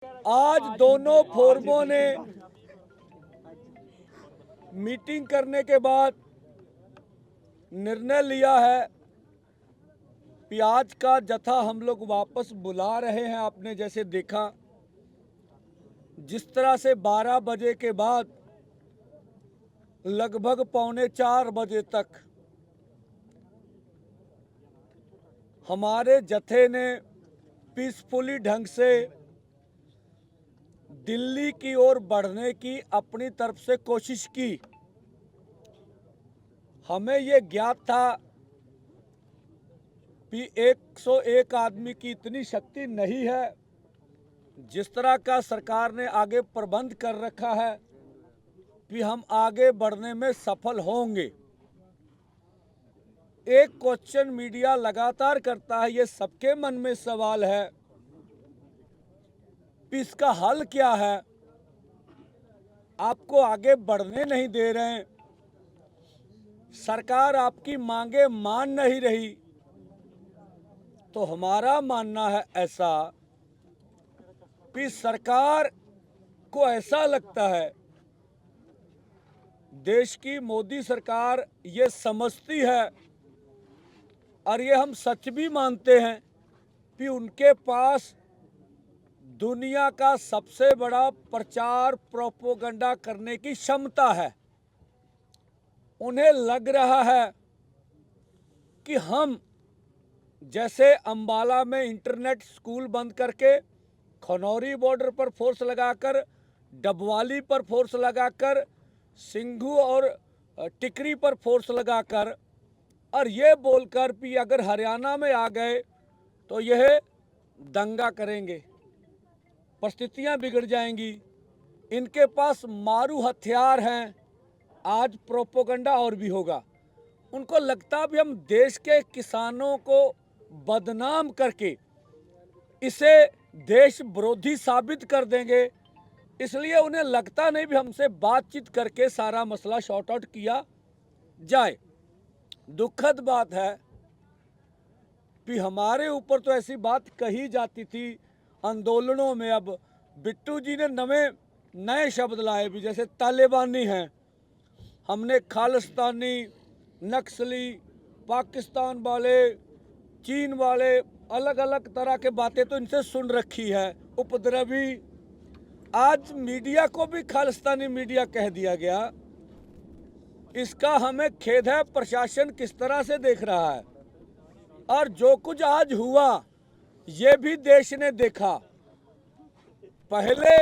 आज दोनों फोरमों ने मीटिंग करने के बाद निर्णय लिया है कि आज का जत्था हम लोग वापस बुला रहे हैं। आपने जैसे देखा, जिस तरह से 12 बजे के बाद लगभग 3:45 बजे तक हमारे जत्थे ने पीसफुली ढंग से दिल्ली की ओर बढ़ने की अपनी तरफ से कोशिश की। हमें ये ज्ञात था कि 101 आदमी की इतनी शक्ति नहीं है। जिस तरह का सरकार ने आगे प्रबंध कर रखा है कि हम आगे बढ़ने में सफल होंगे। एक क्वेश्चन मीडिया लगातार करता है, ये सबके मन में सवाल है कि इसका हल क्या है। आपको आगे बढ़ने नहीं दे रहे हैं, सरकार आपकी मांगे मान नहीं रही। तो हमारा मानना है ऐसा कि सरकार को ऐसा लगता है, देश की मोदी सरकार ये समझती है और ये हम सच भी मानते हैं कि उनके पास दुनिया का सबसे बड़ा प्रचार प्रोपोगंडा करने की क्षमता है। उन्हें लग रहा है कि हम जैसे अंबाला में इंटरनेट स्कूल बंद करके, खनौरी बॉर्डर पर फोर्स लगाकर, डबवाली पर फोर्स लगाकर, सिंघू और टिकरी पर फोर्स लगाकर और ये बोलकर कि अगर हरियाणा में आ गए तो यह दंगा करेंगे, परिस्थितियां बिगड़ जाएंगी, इनके पास मारू हथियार हैं, आज प्रोपोगंडा और भी होगा। उनको लगता भी हम देश के किसानों को बदनाम करके इसे देश विरोधी साबित कर देंगे, इसलिए उन्हें लगता नहीं भी हमसे बातचीत करके सारा मसला शॉर्ट आउट किया जाए। दुखद बात है कि हमारे ऊपर तो ऐसी बात कही जाती थी आंदोलनों में। अब बिट्टू जी ने नए शब्द लाए भी, जैसे तालिबानी हैं, हमने खालिस्तानी, नक्सली, पाकिस्तान वाले, चीन वाले, अलग अलग तरह के बातें तो इनसे सुन रखी है, उपद्रवी। आज मीडिया को भी खालिस्तानी मीडिया कह दिया गया। इसका हमें खेद है, प्रशासन किस तरह से देख रहा है। और जो कुछ आज हुआ ये भी देश ने देखा। पहले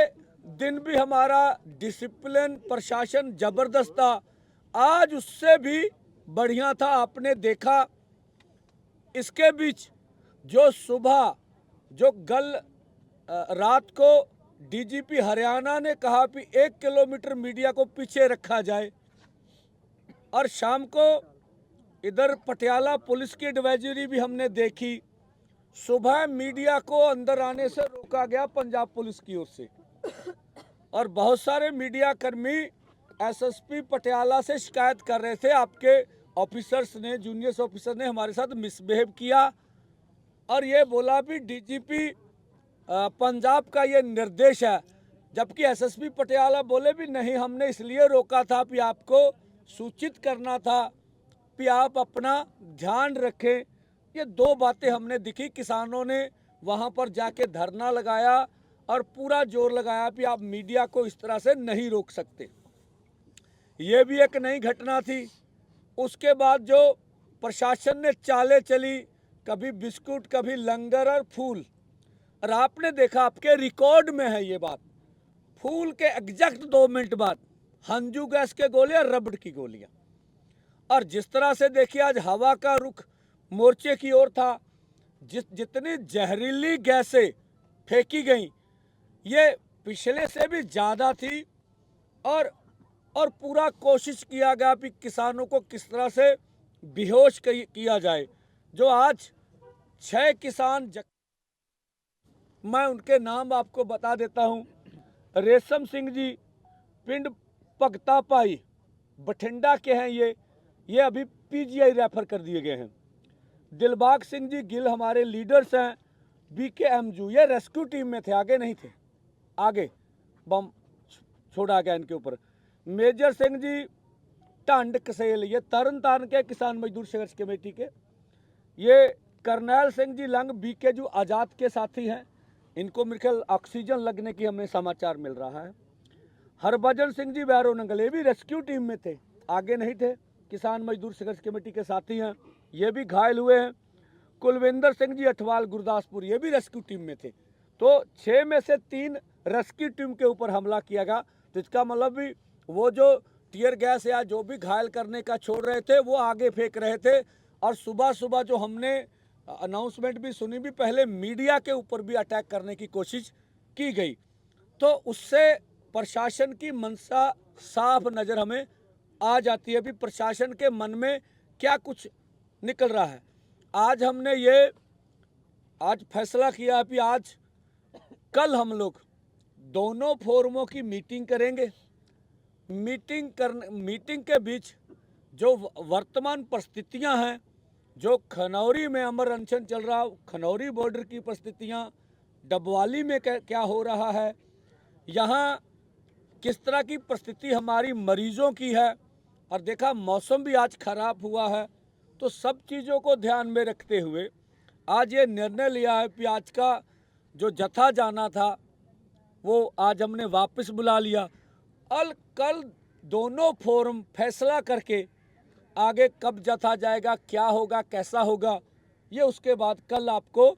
दिन भी हमारा डिसिप्लिन प्रशासन जबरदस्त था, आज उससे भी बढ़िया था, आपने देखा। इसके बीच जो सुबह जो रात को डीजीपी हरियाणा ने कहा कि 1 किलोमीटर मीडिया को पीछे रखा जाए, और शाम को इधर पटियाला पुलिस की एडवाइजरी भी हमने देखी। सुबह मीडिया को अंदर आने से रोका गया पंजाब पुलिस की ओर से, और बहुत सारे मीडिया कर्मी एसएसपी पटियाला से शिकायत कर रहे थे, आपके ऑफिसर्स ने, जूनियर ऑफिसर ने हमारे साथ मिसबिहेव किया। और ये बोला भी डीजीपी पंजाब का ये निर्देश है, जबकि एसएसपी पटियाला बोले भी नहीं, हमने इसलिए रोका था कि आपको सूचित करना था कि आप अपना ध्यान रखें। ये दो बातें हमने दिखी। किसानों ने वहाँ पर जाके धरना लगाया और पूरा जोर लगाया कि आप मीडिया को इस तरह से नहीं रोक सकते। ये भी एक नई घटना थी। उसके बाद जो प्रशासन ने चालें चली, कभी बिस्कुट, कभी लंगर और फूल, और आपने देखा, आपके रिकॉर्ड में है ये बात, फूल के एग्जैक्ट 2 मिनट बाद हंजू गैस के गोलियां, रबड़ की गोलियां। और जिस तरह से देखिए आज हवा का रुख मोर्चे की ओर था, जितनी जहरीली गैसें फेंकी गई ये पिछले से भी ज़्यादा थी। और पूरा कोशिश किया गया कि किसानों को किस तरह से बेहोश किया जाए। जो आज 6 किसान मैं उनके नाम आपको बता देता हूं। रेशम सिंह जी पिंड भगता पाई बठिंडा के हैं, ये अभी पीजीआई रेफर कर दिए गए हैं। दिलबाग सिंह जी गिल हमारे लीडर्स हैं, बीके एमजू, ये रेस्क्यू टीम में थे, आगे नहीं थे। आगे बम छोड़ा गया इनके ऊपर। मेजर सिंह जी ढंड कसेल, ये तरन तारण के किसान मजदूर संघर्ष कमेटी के, ये करनैल सिंह जी लंग बीकेजू आज़ाद के साथी हैं। इनको मेरे ख्याल ऑक्सीजन लगने की हमें समाचार मिल रहा है। हरभजन सिंह जी बैरो नंगल, ये भी रेस्क्यू टीम में थे, आगे नहीं थे, किसान मजदूर संघर्ष कमेटी के साथी हैं, ये भी घायल हुए हैं। कुलविंदर सिंह जी अठवाल गुरदासपुर, ये भी रेस्क्यू टीम में थे। तो 6 में से 3 रेस्क्यू टीम के ऊपर हमला किया गया। तो इसका मतलब भी वो जो टीयर गैस या जो भी घायल करने का छोड़ रहे थे वो आगे फेंक रहे थे। और सुबह सुबह जो हमने अनाउंसमेंट भी सुनी, भी पहले मीडिया के ऊपर भी अटैक करने की कोशिश की गई। तो उससे प्रशासन की मंशा साफ नज़र हमें आ जाती है, भी प्रशासन के मन में क्या कुछ निकल रहा है। आज हमने ये आज फैसला किया कि आज कल हम लोग दोनों फोरमों की मीटिंग करेंगे। मीटिंग के बीच जो वर्तमान परिस्थितियां हैं, जो खनौरी में अमर अनशन चल रहा, खनौरी बॉर्डर की परिस्थितियां, डबवाली में क्या हो रहा है, यहाँ किस तरह की परिस्थिति हमारी मरीजों की है, और देखा मौसम भी आज खराब हुआ है, तो सब चीज़ों को ध्यान में रखते हुए आज ये निर्णय लिया है कि आज का जो जत्था जाना था वो आज हमने वापस बुला लिया। और कल दोनों फोरम फैसला करके आगे कब जत्था जाएगा, क्या होगा, कैसा होगा, ये उसके बाद कल आपको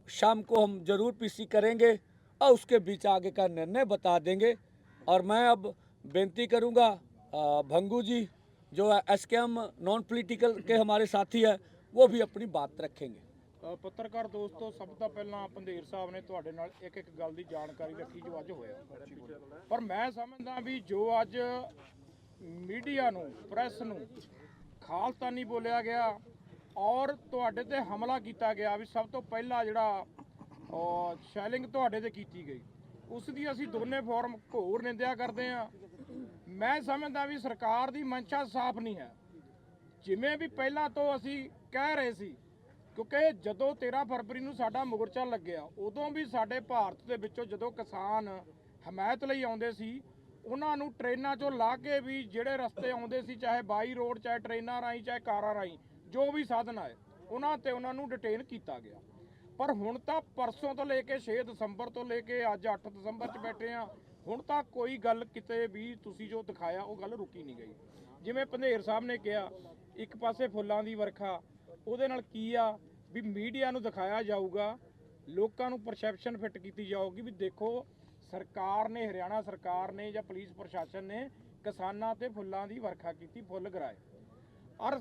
शाम को हम जरूर पीसी करेंगे और उसके बीच आगे का निर्णय बता देंगे। और मैं अब बेनती करूंगा भंगू जी जो एसकेएम नॉन पॉलिटिकल के हमारे साथी है, वो भी अपनी बात रखेंगे। पत्रकार दोस्तों, सब तो पहला पंधेर साहब ने तुहाडे नाल एक एक गल की जानकारी रखी जो अज होया, पर मैं समझदा भी जो अज मीडिया नूं प्रैस नूं खालसानी बोलिया गया और तुहाडे ते हमला किया गया, भी सब तो पहला जिहड़ा शैलिंग तुहाडे ते कीती गई, उस दी असीं दोने फॉर्म घोर निंदिया करते हैं। मैं समझदा भी सरकार दी मंशा साफ नहीं है, जिवें भी पहला तो असीं कह रहे सी, क्योंकि ਜਦੋਂ 13 फरवरी ਨੂੰ ਸਾਡਾ ਮੋਰਚਾ ਲੱਗਿਆ ਉਦੋਂ ਵੀ ਸਾਡੇ ਭਾਰਤ ਦੇ ਵਿੱਚੋਂ ਜਦੋਂ ਕਿਸਾਨ ਹਮਾਇਤ ਲਈ ਆਉਂਦੇ ਸੀ, ਉਹਨਾਂ ਨੂੰ ਟ੍ਰੇਨਾਂ 'ਚੋਂ ਲਾ ਕੇ ਵੀ ਜਿਹੜੇ ਰਸਤੇ ਆਉਂਦੇ ਸੀ, ਚਾਹੇ ਬਾਈ ਰੋਡ, ਚਾਹੇ ਟ੍ਰੇਨਾਂ ਰਾਹੀਂ, ਚਾਹੇ ਕਾਰਾਂ ਰਾਹੀਂ, ਜੋ ਵੀ ਸਾਧਨ ਆਏ ਉਹਨਾਂ ਤੇ ਉਹਨਾਂ ਨੂੰ ਡਿਟੇਨ ਕੀਤਾ ਗਿਆ। ਪਰ ਹੁਣ ਤਾਂ ਪਰਸੋਂ ਤੋਂ ਲੈ ਕੇ 6 ਦਸੰਬਰ ਤੋਂ ਲੈ ਕੇ ਅੱਜ 8 ਦਸੰਬਰ 'ਚ ਬੈਠੇ ਆ, ਹੁਣ ਤਾਂ ਕੋਈ ਗੱਲ ਕਿਤੇ ਵੀ ਤੁਸੀਂ ਜੋ ਦਿਖਾਇਆ ਉਹ ਗੱਲ ਰੁਕੀ ਨਹੀਂ ਗਈ। ਜਿਵੇਂ ਪੰਧੇਰ ਸਾਹਿਬ ਨੇ ਕਿਹਾ, ਇੱਕ ਪਾਸੇ ਫੁੱਲਾਂ ਦੀ ਵਰਖਾ, ਉਹਦੇ ਨਾਲ ਕੀ ਆ ਵੀ ਮੀਡੀਆ ਨੂੰ ਦਿਖਾਇਆ ਜਾਊਗਾ, ਲੋਕਾਂ ਨੂੰ ਪਰਸੈਪਸ਼ਨ ਫਿੱਟ ਕੀਤੀ ਜਾਊਗੀ ਵੀ ਦੇਖੋ ਸਰਕਾਰ ਨੇ, ਹਰਿਆਣਾ ਸਰਕਾਰ ਨੇ ਜਾਂ ਪੁਲਿਸ ਪ੍ਰਸ਼ਾਸਨ ਨੇ ਕਿਸਾਨਾਂ ਤੇ ਫੁੱਲਾਂ ਦੀ ਵਰਖਾ ਕੀਤੀ, ਫੁੱਲ ਗਿਰਾਏ, ਔਰ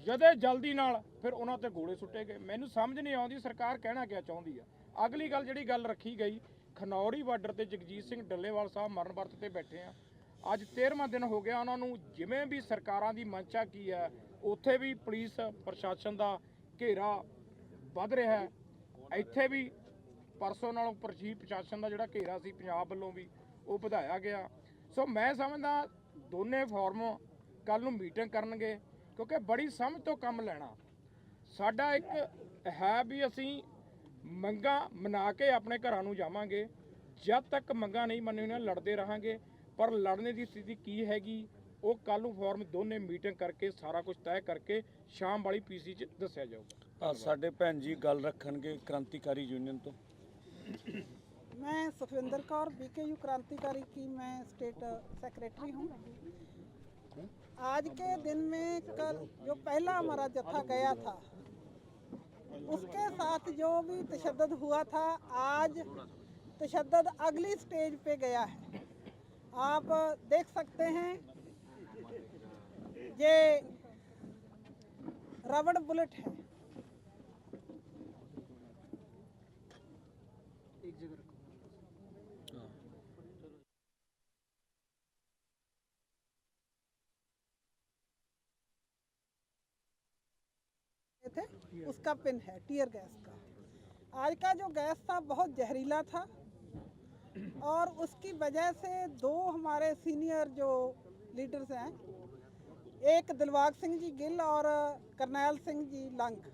ਜਦੇ ਜਲਦੀ ਨਾਲ ਫਿਰ ਉਹਨਾਂ ਤੇ ਗੋਲੇ ਸੁੱਟੇ ਗਏ। ਮੈਨੂੰ ਸਮਝ ਨਹੀਂ ਆਉਂਦੀ ਸਰਕਾਰ ਕਹਿਣਾ ਕਿਆ ਚਾਹੁੰਦੀ ਆ। ਅਗਲੀ ਗੱਲ ਜਿਹੜੀ ਗੱਲ ਰੱਖੀ ਗਈ, ਖਨੌਰੀ ਬਾਰਡਰ ਤੇ ਜਗਜੀਤ ਸਿੰਘ ਡੱਲੇਵਾਲ ਸਾਹਿਬ ਮਰਨ ਵਰਤ ਤੇ ਬੈਠੇ ਆ, ਅੱਜ 13ਵਾਂ ਦਿਨ ਹੋ ਗਿਆ ਉਹਨਾਂ ਨੂੰ। ਜਿਵੇਂ ਵੀ ਸਰਕਾਰਾਂ ਦੀ ਮੰਸ਼ਾ ਕੀ ਹੈ, ਉੱਥੇ ਵੀ ਪੁਲਿਸ ਪ੍ਰਸ਼ਾਸਨ ਦਾ ਘੇਰਾ ਵੱਧ ਰਿਹਾ ਹੈ, ਇੱਥੇ ਵੀ ਪਰਸੋਂ ਨਾਲੋਂ ਪ੍ਰਸ਼ਾਸਨ ਦਾ ਜਿਹੜਾ ਘੇਰਾ ਸੀ ਪੰਜਾਬ ਵੱਲੋਂ ਵੀ ਉਹ ਵਧਾਇਆ ਗਿਆ। ਸੋ ਮੈਂ ਸਮਝਦਾ ਦੋਨੇ ਫੋਰਮ ਕੱਲ ਨੂੰ ਮੀਟਿੰਗ ਕਰਨਗੇ, ਕਿਉਂਕਿ ਬੜੀ ਸਮਝ ਤੋਂ ਕੰਮ ਲੈਣਾ। ਸਾਡਾ ਇੱਕ ਹੈ ਵੀ ਅਸੀਂ ਮੰਗਾਂ ਮਨਾ ਕੇ ਆਪਣੇ ਘਰਾਂ ਨੂੰ ਜਾਵਾਂਗੇ, ਜਦ ਤੱਕ ਮੰਗਾਂ ਨਹੀਂ ਮੰਨੀਆਂ ਲੜਦੇ ਰਹਾਂਗੇ। ਪਰ ਲੜਨੇ ਦੀ ਸਥਿਤੀ ਕੀ ਹੈਗੀ ਉਹ ਕੱਲ ਨੂੰ ਫੋਰਮ ਦੋਨੇ मीटिंग करके सारा कुछ तय करके शाम वाली पीसी च दस्सिया जाऊगा। साडे भैन जी गल रखणगे क्रांतिकारी यूनियन तो। मैं सुखविंदर कौर बीकेयू क्रांतिकारी की मैं स्टेट सेक्रेटरी हूँ। आज के दिन में कल जो पहला हमारा जत्था गया था उसके साथ जो भी तशद्दुद हुआ था, आज तशद्दुद अगली स्टेज पे गया है। आप देख सकते हैं ये रबड़ बुलेट है, एक जगह थे, उसका पिन है टीयर गैस का। आज का जो गैस था बहुत जहरीला था और उसकी वजह से दो हमारे सीनियर जो लीडर्स हैं, एक दिलबाग सिंह जी गिल और करनैल सिंह जी लंग,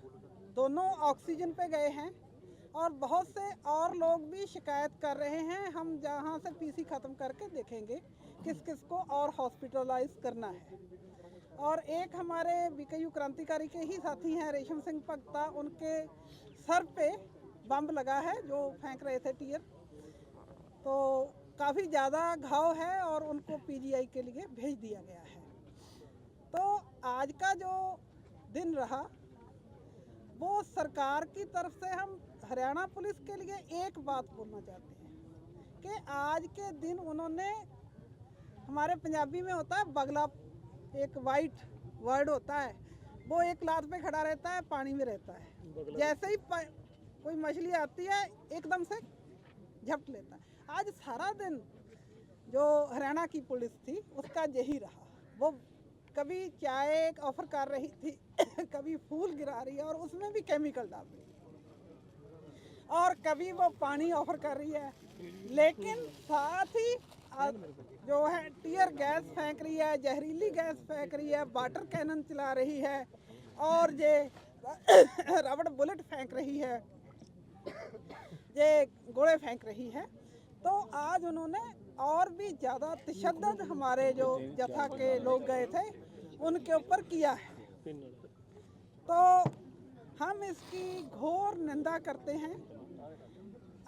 दोनों ऑक्सीजन पे गए हैं और बहुत से और लोग भी शिकायत कर रहे हैं। हम जहाँ से पीसी ख़त्म करके देखेंगे किस किस को और हॉस्पिटलाइज करना है। और एक हमारे बीकेयू क्रांतिकारी के ही साथी हैं रेशम सिंह भगता, उनके सर पे बम लगा है जो फेंक रहे थे टीयर, तो काफ़ी ज़्यादा घाव है और उनको पीजीआई के लिए भेज दिया गया है। तो आज का जो दिन रहा वो सरकार की तरफ से हम हरियाणा पुलिस के लिए एक बात बोलना चाहते हैं कि आज के दिन उन्होंने, हमारे पंजाबी में होता है बगला, एक वाइट वर्ड होता है, वो एक लात पे खड़ा रहता है, पानी में रहता है, जैसे ही कोई मछली आती है एकदम से झपट लेता है। आज सारा दिन जो हरियाणा की पुलिस थी उसका यही रहा। वो कभी चाय ऑफर कर रही थी कभी फूल गिरा रही है और उसमें भी केमिकल डाल रही है, और कभी वो पानी ऑफर कर रही है, लेकिन साथ ही जो है टीयर गैस फेंक रही है, जहरीली गैस फेंक रही है, वाटर कैनन चला रही है और ये रबड़ बुलेट फेंक रही है, ये गोले फेंक रही है। तो आज उन्होंने और भी ज़्यादा तशद्दुद हमारे जो जथा के लोग गए थे उनके ऊपर किया है। तो हम इसकी घोर निंदा करते हैं।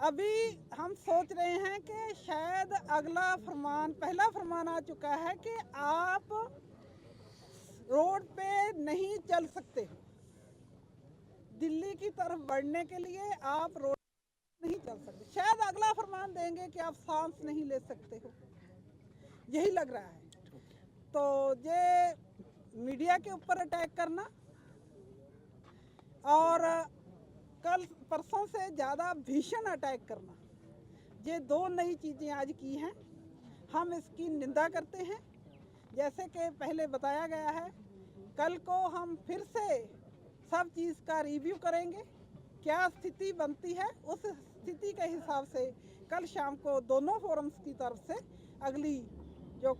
अभी हम सोच रहे हैं कि शायद अगला फरमान, पहला फरमान आ चुका है कि आप रोड पे नहीं चल सकते हो, दिल्ली की तरफ बढ़ने के लिए आप रोड नहीं चल सकते। शायद अगला फरमान देंगे कि आप सांस नहीं ले सकते हो, यही लग रहा है। तो ये मीडिया के ऊपर अटैक करना और कल परसों से ज़्यादा भीषण अटैक करना, ये दो नई चीज़ें आज की हैं। हम इसकी निंदा करते हैं। जैसे कि पहले बताया गया है, कल को हम फिर से सब चीज़ का रिव्यू करेंगे, क्या स्थिति बनती है उस स्थिति के हिसाब से कल शाम को दोनों फोरम्स की तरफ से अगली जो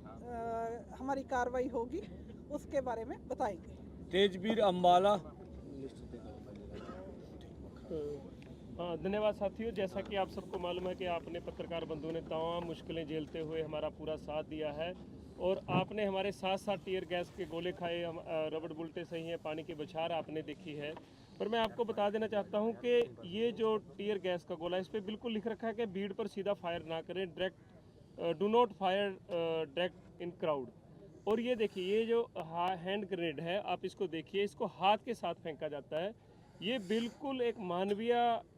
हमारी कार्रवाई होगी उसके बारे में बताएंगे। तेजवीर अम्बाला। हाँ, धन्यवाद साथियों। जैसा कि आप सबको मालूम है कि आपने पत्रकार बंधुओं ने तमाम मुश्किलें झेलते हुए हमारा पूरा साथ दिया है और आपने हमारे साथ साथ टीयर गैस के गोले खाए, रबड़ बुलेटें सही हैं, पानी की बौछार आपने देखी है। पर मैं आपको बता देना चाहता हूं कि ये जो टीयर गैस का गोला, इस पर बिल्कुल लिख रखा है कि भीड़ पर सीधा फायर ना करें, direct do not fire direct in crowd. और ये देखिए, ये जो हैंड ग्रेनेड है, आप इसको देखिए, इसको हाथ के साथ फेंका जाता है। ये बिल्कुल एक मानवीय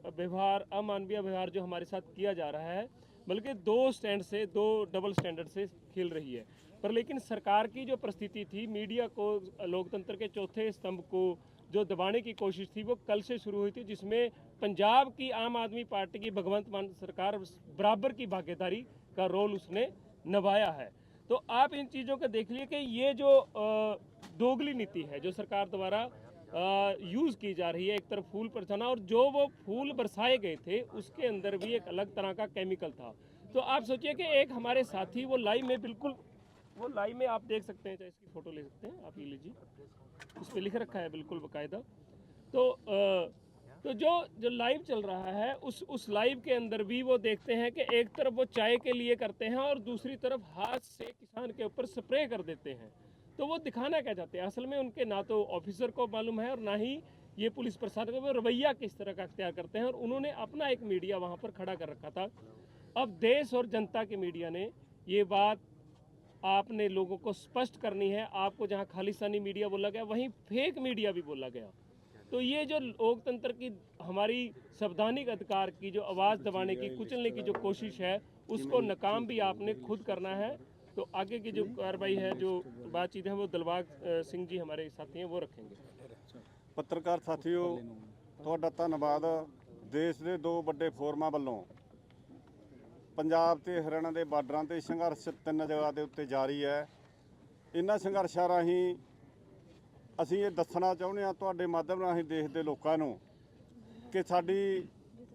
व्यवहार, अमानवीय व्यवहार जो हमारे साथ किया जा रहा है, बल्कि दो डबल स्टैंडर्ड से खेल रही है। पर लेकिन सरकार की जो परिस्थिति थी, मीडिया को, लोकतंत्र के चौथे स्तंभ को जो दबाने की कोशिश थी, वो कल से शुरू हुई थी, जिसमें पंजाब की आम आदमी पार्टी की भगवंत मान सरकार बराबर की भागीदारी का रोल उसने निभाया है। तो आप इन चीज़ों को देख लिए कि ये जो दोगली नीति है जो सरकार द्वारा यूज़ की जा रही है, एक तरफ फूल बरसाना, और जो वो फूल बरसाए गए थे उसके अंदर भी एक अलग तरह का केमिकल था। तो आप सोचिए कि एक हमारे साथी वो लाइव में, बिल्कुल वो लाइव में आप देख सकते हैं, चाहे इसकी फ़ोटो ले सकते हैं, आप ये लीजिए, इस पर लिख रखा है बिल्कुल बाकायदा। तो जो लाइव चल रहा है उस लाइव के अंदर भी वो देखते हैं कि एक तरफ वो चाय के लिए करते हैं और दूसरी तरफ हाथ से किसान के ऊपर स्प्रे कर देते हैं। तो वो दिखाना क्या चाहते हैं? असल में उनके ना तो ऑफिसर को मालूम है और ना ही ये पुलिस प्रशासन को रवैया किस तरह का अख्तियार करते हैं, और उन्होंने अपना एक मीडिया वहाँ पर खड़ा कर रखा था। अब देश और जनता के मीडिया ने ये बात आपने लोगों को स्पष्ट करनी है। आपको जहाँ खालिस्तानी मीडिया बोला गया, वहीं फेक मीडिया भी बोला गया। तो ये जो लोकतंत्र की, हमारी संवैधानिक अधिकार की जो आवाज़ दबाने की, कुचलने की जो कोशिश है, उसको नाकाम भी आपने खुद करना है। तो आगे की जो कार्रवाई है, जो बातचीत है, वो दिलबाग सिंह जी हमारे साथी हैं, वो रखेंगे। पत्रकार साथियों, ਤੁਹਾਡਾ ਧੰਨਵਾਦ। ਦੇਸ਼ ਦੇ ਦੋ ਵੱਡੇ ਫੋਰਮਾਂ ਵੱਲੋਂ ਪੰਜਾਬ ਤੇ ਹਰਿਆਣਾ ਦੇ ਬਾਰਡਰਾਂ ਤੇ ਸੰਘਰਸ਼ 3 ਜਗ੍ਹਾ ਦੇ ਉੱਤੇ ਜਾਰੀ ਹੈ। ਇਹਨਾਂ ਸੰਘਰਸ਼ਾਂ ਰਾਹੀਂ ਅਸੀਂ ਇਹ ਦੱਸਣਾ ਚਾਹੁੰਦੇ ਹਾਂ ਤੁਹਾਡੇ ਮਾਧਿਅਮ ਰਾਹੀਂ ਦੇਸ਼ ਦੇ ਲੋਕਾਂ ਨੂੰ ਕਿ ਸਾਡੀ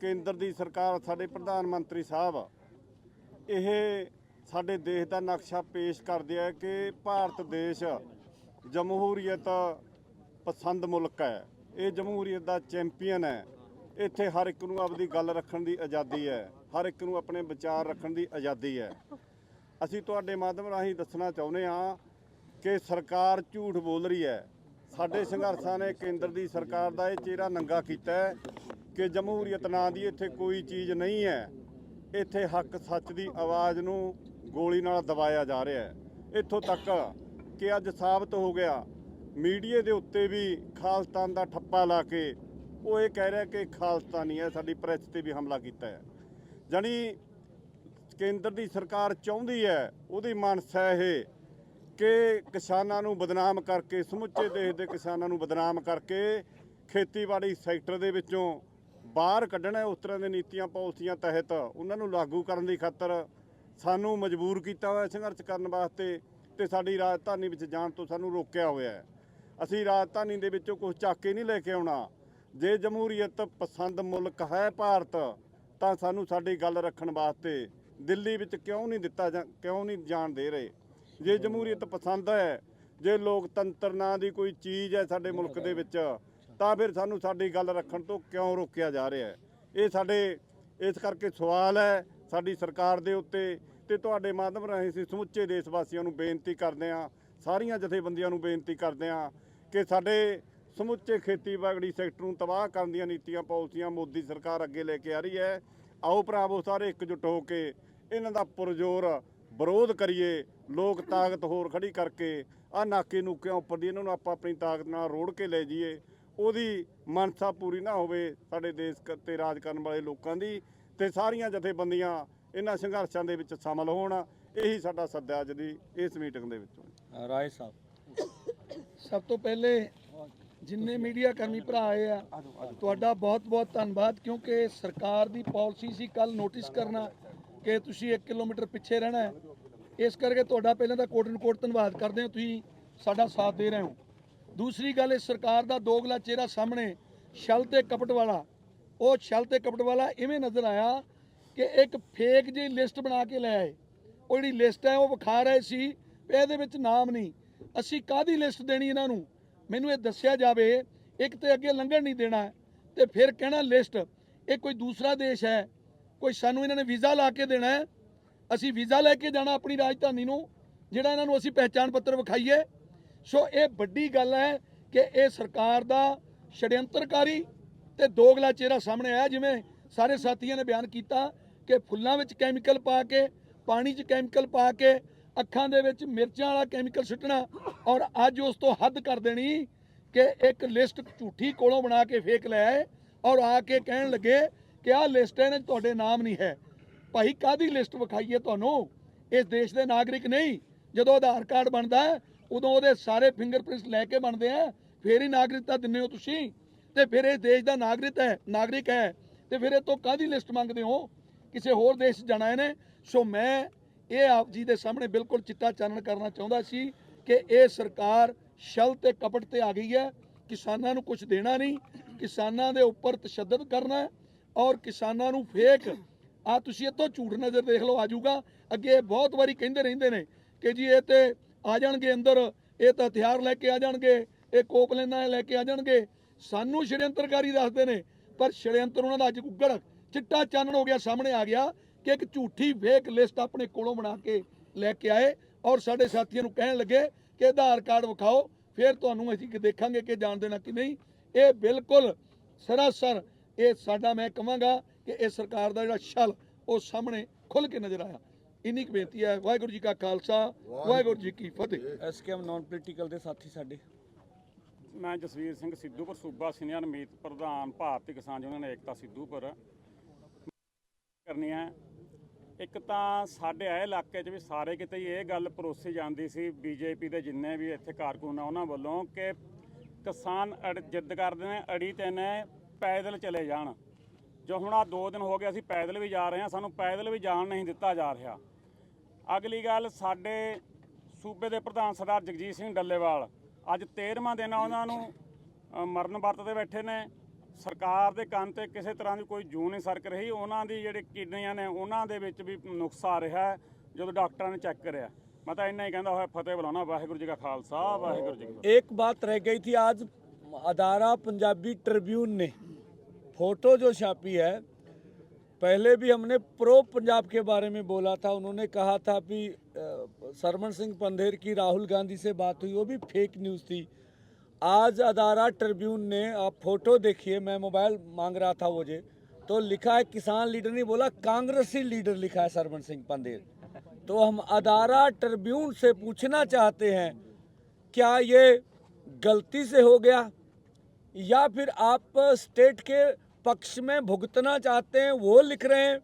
ਕੇਂਦਰ ਦੀ ਸਰਕਾਰ, ਸਾਡੇ ਪ੍ਰਧਾਨ ਮੰਤਰੀ ਸਾਹਿਬ, ਇਹ ਸਾਡੇ ਦੇਸ਼ ਦਾ ਨਕਸ਼ਾ ਪੇਸ਼ ਕਰਦੇ ਆ ਕਿ ਭਾਰਤ ਦੇਸ਼ ਜਮਹੂਰੀਅਤ ਪਸੰਦ ਮੁਲਕ ਹੈ। ਇਹ ਜਮਹੂਰੀਅਤ ਦਾ ਚੈਂਪੀਅਨ ਹੈ। ਇੱਥੇ ਹਰ ਇੱਕ ਨੂੰ ਆਪਦੀ ਗੱਲ ਰੱਖਣ ਦੀ ਆਜ਼ਾਦੀ ਹੈ, ਹਰ ਇੱਕ ਨੂੰ ਆਪਣੇ ਵਿਚਾਰ ਰੱਖਣ ਦੀ ਆਜ਼ਾਦੀ ਹੈ। ਅਸੀਂ ਤੁਹਾਡੇ ਮਾਧਿਅਮ ਰਾਹੀਂ ਦੱਸਣਾ ਚਾਹੁੰਦੇ ਹਾਂ ਕਿ ਸਰਕਾਰ ਝੂਠ ਬੋਲ ਰਹੀ ਹੈ। ਸਾਡੇ ਸੰਘਰਸ਼ਾਂ ਨੇ ਕੇਂਦਰ ਦੀ ਸਰਕਾਰ ਦਾ ਇਹ ਚਿਹਰਾ ਨੰਗਾ ਕੀਤਾ ਹੈ ਕਿ ਜਮਹੂਰੀਅਤ ਨਾਂ ਦੀ ਇੱਥੇ ਕੋਈ ਚੀਜ਼ ਨਹੀਂ ਹੈ। ਇੱਥੇ ਹੱਕ ਸੱਚ ਦੀ ਆਵਾਜ਼ ਨੂੰ ਗੋਲੀ ਨਾਲ ਦਬਾਇਆ ਜਾ ਰਿਹਾ ਹੈ। ਇੱਥੋਂ ਤੱਕ ਕਿ ਅੱਜ ਸਾਬਤ ਹੋ ਗਿਆ, ਮੀਡੀਆ ਦੇ ਉੱਤੇ ਵੀ ਖਾਲਿਸਤਾਨ ਦਾ ਠੱਪਾ ਲਾ ਕੇ ਉਹ ਇਹ ਕਹਿ ਰਿਹਾ ਕਿ ਖਾਲਿਸਤਾਨੀ ਹੈ, ਸਾਡੀ ਪ੍ਰੈਸ ਤੇ ਵੀ ਹਮਲਾ ਕੀਤਾ ਹੈ। ਜਾਣੀ ਕੇਂਦਰ ਦੀ ਸਰਕਾਰ ਚਾਹੁੰਦੀ ਹੈ, ਉਹਦੀ ਮਨਸਾ ਇਹ ਕਿ ਕਿਸਾਨਾਂ ਨੂੰ ਬਦਨਾਮ ਕਰਕੇ, ਸਮੁੱਚੇ ਦੇਸ਼ ਦੇ ਕਿਸਾਨਾਂ ਨੂੰ ਬਦਨਾਮ ਕਰਕੇ ਖੇਤੀਬਾੜੀ ਸੈਕਟਰ ਦੇ ਵਿੱਚੋਂ ਬਾਹਰ ਕੱਢਣਾ। ਉਸ ਤਰ੍ਹਾਂ ਦੇ ਨੀਤੀਆਂ ਪਾਲਿਸੀਆਂ ਤਹਿਤ ਉਹਨਾਂ ਨੂੰ ਲਾਗੂ ਕਰਨ ਦੀ ਖਾਤਰ ਸਾਨੂੰ ਮਜਬੂਰ ਕੀਤਾ ਹੋਇਆ ਸੰਘਰਸ਼ ਕਰਨ ਵਾਸਤੇ ਤੇ ਸਾਡੀ ਰਾਜਧਾਨੀ ਵਿੱਚ ਜਾਣ ਤੋਂ ਸਾਨੂੰ ਰੋਕਿਆ ਹੋਇਆ ਹੈ। ਅਸੀਂ ਰਾਜਧਾਨੀ ਦੇ ਵਿੱਚੋਂ ਕੁਝ ਚੱਕ ਕੇ ਨਹੀਂ ਲੈ ਕੇ ਆਉਣਾ। ਜੇ ਜਮਹੂਰੀਅਤ ਪਸੰਦ ਮੁਲਕ ਹੈ ਭਾਰਤ, ਤਾਂ ਸਾਨੂੰ ਸਾਡੀ ਗੱਲ ਰੱਖਣ ਵਾਸਤੇ ਦਿੱਲੀ ਵਿੱਚ ਕਿਉਂ ਨਹੀਂ ਜਾਣ ਦੇ ਰਹੇ। ਜੇ ਜਮਹੂਰੀਅਤ ਪਸੰਦ ਹੈ, ਜੇ ਲੋਕਤੰਤਰ ਨਾਂ ਦੀ ਕੋਈ ਚੀਜ਼ ਹੈ ਸਾਡੇ ਮੁਲਕ ਦੇ ਵਿੱਚ, ਤਾਂ ਫਿਰ ਸਾਨੂੰ ਸਾਡੀ ਗੱਲ ਰੱਖਣ ਤੋਂ ਕਿਉਂ ਰੋਕਿਆ ਜਾ ਰਿਹਾ ਹੈ। ਇਹ ਸਾਡੇ ਇਸ ਕਰਕੇ ਸਵਾਲ ਹੈ ਸਾਡੀ ਸਰਕਾਰ ਦੇ ਉੱਤੇ, ਤੇ ਤੁਹਾਡੇ ਮਾਧਿਅਮ ਰਾਹੀਂ ਅਸੀਂ ਸਮੁੱਚੇ ਦੇਸ਼ ਵਾਸੀਆਂ ਨੂੰ ਬੇਨਤੀ ਕਰਦੇ ਹਾਂ, ਸਾਰੀਆਂ ਜਥੇਬੰਦੀਆਂ ਨੂੰ ਬੇਨਤੀ ਕਰਦੇ ਹਾਂ ਕਿ ਸਾਡੇ ਸਮੁੱਚੇ ਖੇਤੀਬਾੜੀ ਸੈਕਟਰ ਨੂੰ ਤਬਾਹ ਕਰਨ ਦੀਆਂ ਨੀਤੀਆਂ ਪਾਲਿਸੀਆਂ ਮੋਦੀ ਸਰਕਾਰ ਅੱਗੇ ਲੈ ਕੇ ਆ ਰਹੀ ਹੈ। ਆਓ ਭਰਾਵੋ ਸਾਰੇ ਇਕਜੁੱਟ ਹੋ ਕੇ ਇਹਨਾਂ ਦਾ ਪੁਰਜ਼ੋਰ ਵਿਰੋਧ ਕਰੀਏ। ਲੋਕ ਤਾਕਤ ਹੋਰ ਖੜੀ ਕਰਕੇ ਆਹ ਨਾਕੇ ਨੂਕਿਆਂ ਉੱਪਰ ਦੀ ਇਹਨਾਂ ਨੂੰ ਆਪਾਂ ਆਪਣੀ ਤਾਕਤ ਨਾਲ ਰੋੜ ਕੇ ਲੈ ਜਾਈਏ। ਉਹਦੀ ਮਨਸਾ ਪੂਰੀ ਨਾ ਹੋਵੇ ਸਾਡੇ ਦੇਸ਼ ਤੇ ਰਾਜ ਕਰਨ ਵਾਲੇ ਲੋਕਾਂ ਦੀ, ਤੇ ਸਾਰੀਆਂ ਜਥੇਬੰਦੀਆਂ ਇਹਨਾਂ ਸੰਘਰਸ਼ਾਂ ਦੇ ਵਿੱਚ ਸ਼ਾਮਲ ਹੋਣ। ਇਹੀ ਸਾਡਾ ਸੱਦਾ ਅੱਜ ਦੀ ਇਸ ਮੀਟਿੰਗ ਦੇ ਵਿੱਚੋਂ। ਰਾਏ ਸਾਹਿਬ, ਸਭ ਤੋਂ ਪਹਿਲੇ ਜਿੰਨੇ ਮੀਡੀਆ ਕਰਮੀ ਭਰਾ ਆਏ ਆ, ਤੁਹਾਡਾ ਬਹੁਤ-ਬਹੁਤ ਧੰਨਵਾਦ, ਕਿਉਂਕਿ ਸਰਕਾਰ ਦੀ ਪਾਲਿਸੀ ਸੀ ਕੱਲ ਨੋਟਿਸ ਕਰਨਾ ਕਿ ਤੁਸੀਂ 1 ਕਿਲੋਮੀਟਰ ਪਿੱਛੇ ਰਹਿਣਾ ਹੈ। ਇਸ ਕਰਕੇ ਤੁਹਾਡਾ ਪਹਿਲਾਂ ਤਾਂ ਕੋਟ-ਅਨਕੋਟ ਧੰਨਵਾਦ ਕਰਦੇ ਹਾਂ, ਤੁਸੀਂ ਸਾਡਾ ਸਾਥ ਦੇ ਰਹੇ ਹੋ। ਦੂਸਰੀ ਗੱਲ, ਇਸ ਸਰਕਾਰ ਦਾ ਦੋਗਲਾ ਚਿਹਰਾ ਸਾਹਮਣੇ ਛਲ ਤੇ ਕਪਟ ਵਾਲਾ, ਉਹ ਛਲ ਤੇ ਕਪਟ ਵਾਲਾ ਇਵੇਂ ਨਜ਼ਰ ਆਇਆ ਕਿ ਇੱਕ ਫੇਕ ਜਿਹੀ ਲਿਸਟ ਬਣਾ ਕੇ ਲੈ ਆਏ। ਉਹ ਜਿਹੜੀ ਲਿਸਟ ਹੈ ਉਹ ਵਿਖਾ ਰਹੇ ਸੀ ਇਹਦੇ ਵਿੱਚ ਨਾਮ ਨਹੀਂ। ਅਸੀਂ ਕਾਹਦੀ ਲਿਸਟ ਦੇਣੀ ਇਹਨਾਂ ਨੂੰ, ਮੈਨੂੰ ਇਹ ਦੱਸਿਆ ਜਾਵੇ। ਇੱਕ ਤੇ ਅੱਗੇ ਲੰਘਣ ਨਹੀਂ ਦੇਣਾ ਤੇ ਫਿਰ ਕਹਿਣਾ ਲਿਸਟ। ਇਹ ਕੋਈ ਦੂਸਰਾ ਦੇਸ਼ ਹੈ, ਕੋਈ ਸਾਨੂੰ ਇਹਨਾਂ ਨੇ ਵੀਜ਼ਾ ਲਾ ਕੇ ਦੇਣਾ ਹੈ, ਅਸੀਂ ਵੀਜ਼ਾ ਲੈ ਕੇ ਜਾਣਾ ਆਪਣੀ ਰਾਜਧਾਨੀ ਨੂੰ, ਜਿਹੜਾ ਇਹਨਾਂ ਨੂੰ ਅਸੀਂ ਪਹਿਚਾਣ ਪੱਤਰ ਵਿਖਾਈਏ। ਸੋ ਇਹ ਵੱਡੀ ਗੱਲ ਹੈ ਕਿ ਇਹ ਸਰਕਾਰ ਦਾ ਛੜਯੰਤਰਕਾਰੀ ਤੇ ਦੋਗਲਾ ਚਿਹਰਾ ਸਾਹਮਣੇ ਆਇਆ। ਜਿਵੇਂ ਸਾਰੇ ਸਾਥੀਆਂ ਨੇ ਬਿਆਨ ਕੀਤਾ ਕਿ ਫੁੱਲਾਂ ਵਿੱਚ ਕੈਮੀਕਲ ਪਾ ਕੇ, ਪਾਣੀ 'ਚ ਕੈਮੀਕਲ ਪਾ ਕੇ, ਅੱਖਾਂ ਦੇ ਵਿੱਚ ਮਿਰਚਾਂ ਵਾਲਾ ਕੈਮੀਕਲ ਸੁੱਟਣਾ, ਔਰ ਅੱਜ ਉਸ ਤੋਂ ਹੱਦ ਕਰ ਦੇਣੀ ਕਿ ਇੱਕ ਲਿਸਟ ਝੂਠੀ ਕੋਲੋਂ ਬਣਾ ਕੇ ਫੇਕ ਲੈ ਆਏ ਔਰ ਆ ਕੇ ਕਹਿਣ ਲੱਗੇ ਕਿ ਆਹ ਲਿਸਟ ਹੈ, ਤੁਹਾਡੇ ਨਾਮ ਨਹੀਂ ਹੈ। ਭਾਈ ਕਾਹਦੀ ਲਿਸਟ ਵਿਖਾਈਏ ਤੁਹਾਨੂੰ? ਇਸ ਦੇਸ਼ ਦੇ ਨਾਗਰਿਕ ਨਹੀਂ। ਜਦੋਂ ਆਧਾਰ ਕਾਰਡ ਬਣਦਾ ਉਦੋਂ ਉਹਦੇ ਸਾਰੇ ਫਿੰਗਰਪ੍ਰਿੰਟਸ ਲੈ ਕੇ ਬਣਦੇ ਆ, ਫੇਰ ਹੀ ਨਾਗਰਿਕਤਾ ਦਿੰਦੇ ਹੋ ਤੁਸੀਂ। ਤੇ ਫਿਰ ਇਹ ਦੇਸ਼ ਦਾ ਨਾਗਰਿਕ ਹੈ ਤੇ ਫਿਰ ਇਹ ਤੋਂ ਕਾਹਦੀ ਲਿਸਟ ਮੰਗਦੇ ਹੋ? ਕਿਸੇ ਹੋਰ ਦੇਸ਼ ਜਾਣਾ ਇਹਨੇ। ਸੋ ਮੈਂ ਇਹ ਆਪ ਜੀ ਦੇ ਸਾਹਮਣੇ ਬਿਲਕੁਲ ਚਿੱਟਾ ਚਾਨਣ ਕਰਨਾ ਚਾਹੁੰਦਾ ਸੀ ਕਿ ਇਹ ਸਰਕਾਰ ਛਲ ਤੇ ਕਪਟ ਤੇ ਆ ਗਈ ਹੈ। ਕਿਸਾਨਾਂ ਨੂੰ ਕੁਝ ਦੇਣਾ ਨਹੀਂ, ਕਿਸਾਨਾਂ ਦੇ ਉੱਪਰ ਤਸ਼ੱਦਦ ਕਰਨਾ ਔਰ ਕਿਸਾਨਾਂ ਨੂੰ ਫੇਕ। ਆ ਤੁਸੀਂ ਇੱਥੋਂ ਝੂਠ ਨਜ਼ਰ ਦੇਖ ਲਓ, ਆ ਜਾਊਗਾ। ਅੱਗੇ ਬਹੁਤ ਵਾਰੀ ਕਹਿੰਦੇ ਰਹਿੰਦੇ ਨੇ ਕਿ ਜੀ ਇਹ ਤੇ ਆ ਜਾਣਗੇ ਅੰਦਰ, ਇਹ ਤਾਂ ਹਥਿਆਰ ਲੈ ਕੇ ਆ ਜਾਣਗੇ, ਇਹ ਕੋਪਲੇਨਾਂ ਲੈ ਕੇ ਆ ਜਾਣਗੇ। ਸਾਨੂੰ ਛੜਯੰਤਰਕਾਰੀ ਦੱਸਦੇ ਨੇ, ਪਰ ਛੜਯੰਤਰ ਉਹਨਾਂ ਦਾ ਅੱਜ ਉੱਗੜ ਚਿੱਟਾ ਚਾਨਣ ਹੋ ਗਿਆ, ਸਾਹਮਣੇ ਆ ਗਿਆ ਕਿ ਇੱਕ ਝੂਠੀ ਫੇਕ ਲਿਸਟ ਆਪਣੇ ਕੋਲੋਂ ਬਣਾ ਕੇ ਲੈ ਕੇ ਆਏ ਔਰ ਸਾਡੇ ਸਾਥੀਆਂ ਨੂੰ ਕਹਿਣ ਲੱਗੇ ਕਿ ਆਧਾਰ ਕਾਰਡ ਵਿਖਾਓ, ਫਿਰ ਤੁਹਾਨੂੰ ਅਸੀਂ ਦੇਖਾਂਗੇ ਕਿ ਜਾਣ ਦੇਣਾ ਕਿ ਨਹੀਂ। ਇਹ ਬਿਲਕੁਲ ਸਰਾਸਰ ਇਹ ਸਾਡਾ, ਮੈਂ ਕਹਾਂਗਾ ਕਿ ਇਹ ਸਰਕਾਰ ਦਾ ਜਿਹੜਾ ਛਲ ਉਹ ਸਾਹਮਣੇ ਖੁੱਲ ਕੇ ਨਜ਼ਰ ਆਇਆ। ਇੰਨੀ ਕੁ ਬੇਨਤੀ ਹੈ। ਵਾਹਿਗੁਰੂ ਜੀ ਕਾ ਖਾਲਸਾ, ਵਾਹਿਗੁਰੂ ਜੀ ਕੀ ਫਤਿਹ। ਐਸਕੇਐਮ ਨਾਨ ਪੋਲੀਟੀਕਲ ਦੇ ਸਾਥੀ ਸਾਡੇ। ਮੈਂ ਜਸਵੀਰ ਸਿੰਘ ਸਿੱਧੂਪੁਰ, ਸੂਬਾ ਸੀਨੀਅਰ ਮੀਤ ਪ੍ਰਧਾਨ ਭਾਰਤੀ ਕਿਸਾਨ ਯੂਨੀਅਨ ਏਕਤਾ ਸਿੱਧੂਪੁਰ ਕਰਨੀ ਹੈ। ਇੱਕ ਤਾਂ ਸਾਡੇ ਇਹ ਇਲਾਕੇ 'ਚ ਵੀ ਸਾਰੇ ਕਿਤੇ ਹੀ ਇਹ ਗੱਲ ਪਰੋਸੀ ਜਾਂਦੀ ਸੀ ਬੀਜੇਪੀ ਦੇ ਜਿੰਨੇ ਵੀ ਇੱਥੇ ਕਾਰਕੁਨ ਆ ਉਹਨਾਂ ਵੱਲੋਂ ਕਿ ਕਿਸਾਨ ਜਿੱਦ ਕਰਦੇ ਨੇ ਅੜੀ ਤੇ ਨੇ ਪੈਦਲ ਚਲੇ ਜਾਣ। ਜੋ ਹੁਣ ਆ 2 ਦਿਨ ਹੋ ਗਏ ਅਸੀਂ ਪੈਦਲ ਵੀ ਜਾ ਰਹੇ ਹਾਂ, ਸਾਨੂੰ ਪੈਦਲ ਵੀ ਜਾਣ ਨਹੀਂ ਦਿੱਤਾ ਜਾ ਰਿਹਾ। ਅਗਲੀ ਗੱਲ, ਸਾਡੇ ਸੂਬੇ ਦੇ ਪ੍ਰਧਾਨ ਸਰਦਾਰ ਜਗਜੀਤ ਸਿੰਘ ਡੱਲੇਵਾਲ ਅੱਜ 13ਵਾਂ ਦਿਨ ਆ ਉਹਨਾਂ ਨੂੰ ਮਰਨ ਵਰਤ ਤੇ ਬੈਠੇ ਨੇ। ਸਰਕਾਰ ਦੇ ਕੰਨ ਤੇ ਕਿਸੇ ਤਰ੍ਹਾਂ ਦੀ ਕੋਈ ਜੂੰ ਨਹੀਂ ਸਰਕ ਰਹੀ। ਉਹਨਾਂ ਦੀ ਜਿਹੜੀ ਕਿਡਨੀਆਂ ਨੇ ਉਹਨਾਂ ਦੇ ਵਿੱਚ ਵੀ ਨੁਕਸ ਆ ਰਿਹਾ ਹੈ ਜਦੋਂ ਡਾਕਟਰਾਂ ਨੇ ਚੈੱਕ ਕਰਿਆ। मैं तो इन्ना ही कहता हुआ फतेह बुलाना। वाहिगुरू जी का खालसा, वाहिगुरू जी की फतेह। एक बात रह गई थी आज, अदारा पंजाबी ट्रिब्यून ने फोटो जो छापी है, पहले भी हमने प्रो पंजाब के बारे में बोला था। उन्होंने कहा था कि सरमन सिंह पंधेर की राहुल गांधी से बात हुई, वो भी फेक न्यूज़ थी। आज अदारा ट्रिब्यून ने, आप फोटो देखिए, मैं मोबाइल मांग रहा था मुझे, तो लिखा है किसान लीडर नहीं बोला, कांग्रेसी लीडर लिखा है सरमन सिंह पंधेर। तो हम अदारा ट्रिब्यून से पूछना चाहते हैं, क्या ये गलती से हो गया या फिर आप स्टेट के पक्ष में भुगतना चाहते हैं? वो लिख रहे हैं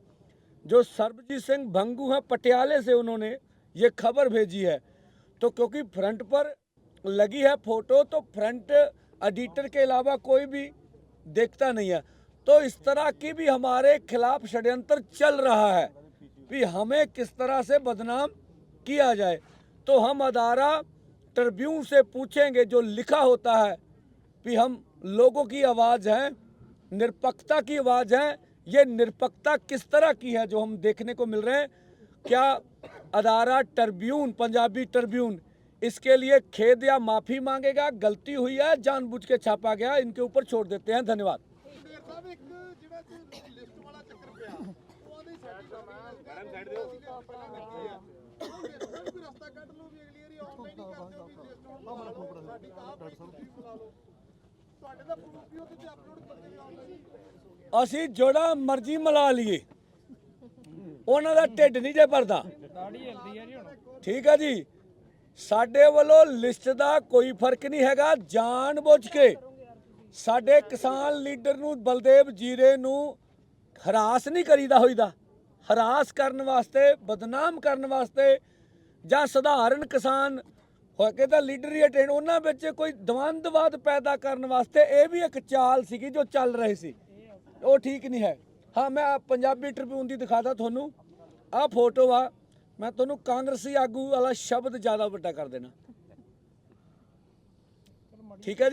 जो सरबजीत सिंह भंगू हैं पटियाले से, उन्होंने ये खबर भेजी है। तो क्योंकि फ्रंट पर लगी है फोटो, तो फ्रंट एडिटर के अलावा कोई भी देखता नहीं है। तो इस तरह की भी हमारे खिलाफ षड्यंत्र चल रहा है कि हमें किस तरह से बदनाम किया जाए। तो हम अदारा ट्रिब्यून से पूछेंगे, जो लिखा होता है कि हम लोगों की आवाज़ हैं, निरपेक्षता की आवाज़ है, ये निरपेक्षता किस तरह की है जो हम देखने को मिल रहे हैं? क्या अदारा ट्रिब्यून, पंजाबी ट्रिब्यून, इसके लिए खेद या माफ़ी मांगेगा? गलती हुई है, जानबूझ के छापा गया, इनके ऊपर छोड़ देते हैं। धन्यवाद। ਅਸੀਂ ਜਿਹੜਾ ਮਰਜ਼ੀ ਮਿਲਾ ਲਈਏ, ਉਹਨਾਂ ਦਾ ਢਿੱਡ ਨਹੀਂ ਜੇ ਭਰਦਾ। ਠੀਕ ਹੈ ਜੀ, ਸਾਡੇ ਵੱਲੋਂ ਲਿਸਟ ਦਾ ਕੋਈ ਫਰਕ ਨਹੀਂ ਹੈਗਾ। ਜਾਣ ਬੁੱਝ ਕੇ ਸਾਡੇ ਕਿਸਾਨ ਲੀਡਰ ਨੂੰ, ਬਲਦੇਵ ਜੀਰੇ ਨੂੰ ਹਰਾਸ ਨਹੀਂ ਕਰੀਦਾ ਹੋਈਦਾ। ਹਰਾਸ ਕਰਨ ਵਾਸਤੇ, ਬਦਨਾਮ ਕਰਨ ਵਾਸਤੇ, ਜਾਂ ਸਧਾਰਨ ਕਿਸਾਨ ਹੋ ਕੇ ਤਾਂ ਲੀਡਰ ਹੀ ਅਟੈਂਡ, ਉਹਨਾਂ ਵਿੱਚ ਕੋਈ ਦਵੰਦਵਾਦ ਪੈਦਾ ਕਰਨ ਵਾਸਤੇ ਇਹ ਵੀ ਇੱਕ ਚਾਲ ਸੀਗੀ ਜੋ ਚੱਲ ਰਹੀ ਸੀ। ਉਹ ਠੀਕ ਨਹੀਂ ਹੈ। ਹਾਂ, ਮੈਂ ਪੰਜਾਬੀ ਟ੍ਰਿਬਿਊਨ ਦੀ ਦਿਖਾਦਾ ਤੁਹਾਨੂੰ, ਆਹ ਫੋਟੋ ਆ। ਮੈਂ ਤੁਹਾਨੂੰ ਕਾਂਗਰਸੀ ਆਗੂ ਵਾਲਾ ਸ਼ਬਦ ਜ਼ਿਆਦਾ ਵੱਡਾ ਕਰ ਦੇਣਾ। ਠੀਕ ਹੈ ਜੀ।